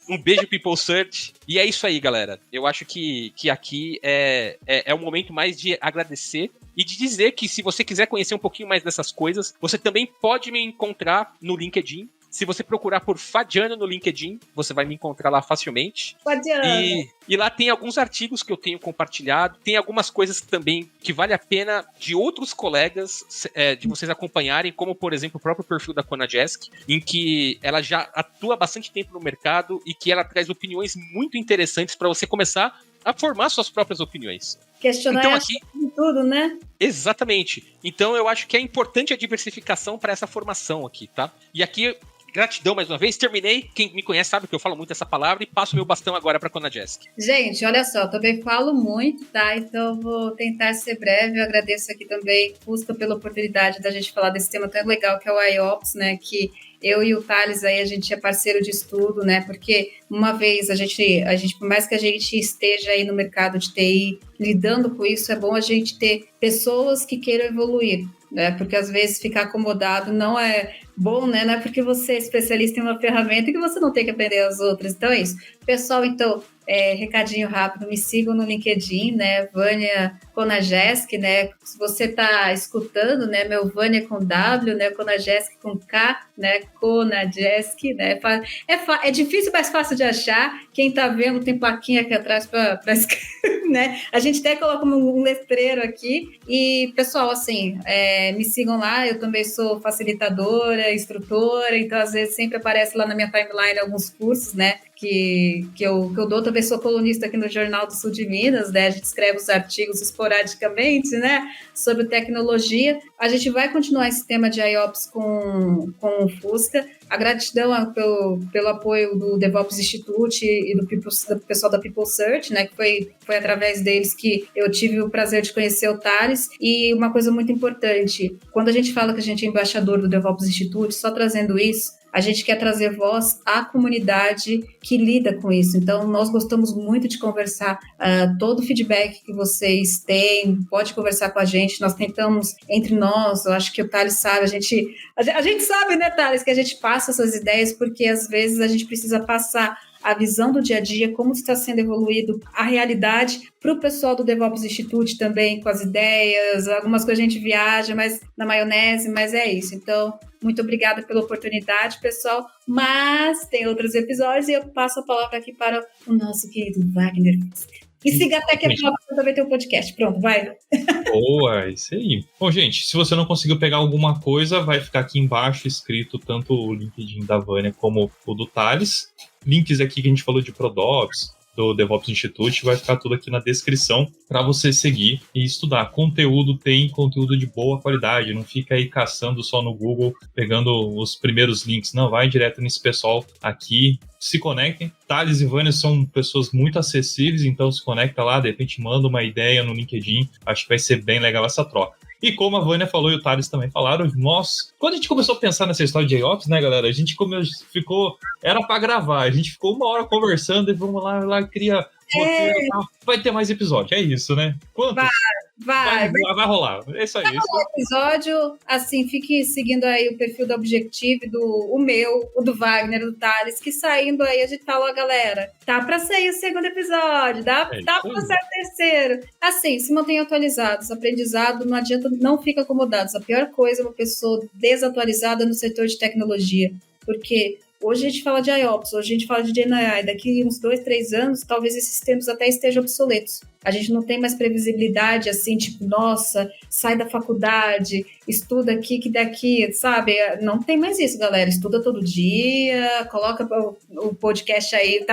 Um beijo, People Search. E é isso aí, galera. Eu acho que aqui é o momento mais de agradecer e de dizer que se você quiser conhecer um pouquinho mais dessas coisas, você também pode me encontrar no LinkedIn. Se você procurar por Fadiano no LinkedIn, você vai me encontrar lá facilmente. Fadiano. E lá tem alguns artigos que eu tenho compartilhado. Tem algumas coisas também que vale a pena de outros colegas de vocês acompanharem, como, por exemplo, o próprio perfil da CONAGESC, em que ela já atua há bastante tempo no mercado e que ela traz opiniões muito interessantes para você começar a formar suas próprias opiniões. Questionar então, aqui, tudo, né? Exatamente. Então eu acho que é importante a diversificação para essa formação aqui, tá? E aqui... Gratidão mais uma vez, terminei. Quem me conhece sabe que eu falo muito essa palavra e passo meu bastão agora para a CONAGESC. Gente, olha só, eu também falo muito, tá? Então vou tentar ser breve. Eu agradeço aqui também, Fusca, pela oportunidade da gente falar desse tema tão legal que é o AIOps, né? Que eu e o Thales aí, a gente é parceiro de estudo, né? Porque uma vez a gente, por mais que a gente esteja aí no mercado de TI lidando com isso, é bom a gente ter pessoas que queiram evoluir, né? Porque às vezes ficar acomodado não é bom, né? Não é porque você é especialista em uma ferramenta que você não tem que aprender as outras. Então é isso. Pessoal, então, recadinho rápido, me sigam no LinkedIn, né? Vânia CONAGESC, né? Se você está escutando, né? Meu Vânia com W, né? CONAGESC com K, né? CONAGESC, né? É difícil, mas fácil de achar. Quem está vendo tem plaquinha aqui atrás para né? A gente até coloca um letreiro aqui. E, pessoal, assim, me sigam lá. Eu também sou facilitadora, instrutora, então às vezes sempre aparece lá na minha timeline alguns cursos, né? Que eu dou, também sou colunista aqui no Jornal do Sul de Minas, né? A gente escreve os artigos esporadicamente, né? Sobre tecnologia. A gente vai continuar esse tema de IOPS com o Fusca. A gratidão pelo apoio do DevOps Institute e do pessoal da People Search, né? Que foi através deles que eu tive o prazer de conhecer o Thales. E uma coisa muito importante, quando a gente fala que a gente é embaixador do DevOps Institute, só trazendo isso, a gente quer trazer voz à comunidade que lida com isso. Então, nós gostamos muito de conversar. Todo o feedback que vocês têm, pode conversar com a gente. Nós tentamos, entre nós, eu acho que o Thales sabe, a gente sabe, né, Thales, que a gente passa essas ideias porque, às vezes, a gente precisa passar a visão do dia a dia, como está sendo evoluído a realidade para o pessoal do DevOps Institute também, com as ideias, algumas coisas a gente viaja, mas na maionese, mas é isso. Então, muito obrigada pela oportunidade, pessoal, mas tem outros episódios e eu passo a palavra aqui para o nosso querido Wagner. E siga até que eu também tem um podcast. Pronto, vai. Boa, isso aí. Bom, gente, se você não conseguiu pegar alguma coisa, vai ficar aqui embaixo escrito tanto o LinkedIn da Vânia como o do Thales. Links aqui que a gente falou de ProDocs, do DevOps Institute, vai ficar tudo aqui na descrição para você seguir e estudar. Conteúdo tem conteúdo de boa qualidade, não fica aí caçando só no Google, pegando os primeiros links, não, vai direto nesse pessoal aqui, se conectem. Thales e Vânia são pessoas muito acessíveis, então se conecta lá, de repente manda uma ideia no LinkedIn, acho que vai ser bem legal essa troca. E como a Vânia falou e o Thales também falaram, quando a gente começou a pensar nessa história de AIOps, né, galera, a gente era pra gravar, a gente ficou uma hora conversando e vamos lá, cria roteiro, vai ter mais episódio, é isso, né? Quantos? Vai rolar, é isso aí. Vai rolar episódio, assim, fique seguindo aí o perfil da Objective, o meu, o do Wagner, do Thales, que saindo aí a gente fala, ó, galera, tá pra sair o segundo episódio, tá pra sair o terceiro. Assim, se mantenham atualizados, aprendizado, não adianta, não fica acomodados. A pior coisa é uma pessoa desatualizada no setor de tecnologia, porque hoje a gente fala de IOPS, hoje a gente fala de GenAI, daqui uns 2, 3 anos, talvez esses termos até estejam obsoletos. A gente não tem mais previsibilidade, assim, tipo, nossa, sai da faculdade, estuda aqui, que daqui, sabe? Não tem mais isso, galera. Estuda todo dia, coloca o podcast aí,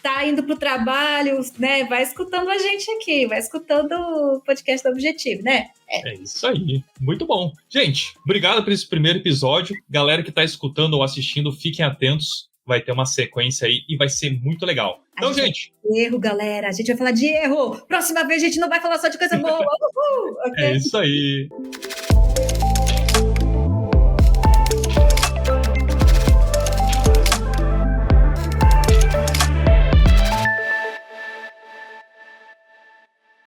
tá indo pro trabalho, né? Vai escutando a gente aqui, vai escutando o podcast do Objetivo, né? É isso aí. Muito bom. Gente, obrigado por esse primeiro episódio. Galera que tá escutando ou assistindo, fiquem atentos. Vai ter uma sequência aí e vai ser muito legal. Então, gente... Erro, galera. A gente vai falar de erro. Próxima vez a gente não vai falar só de coisa boa. Okay? É isso aí.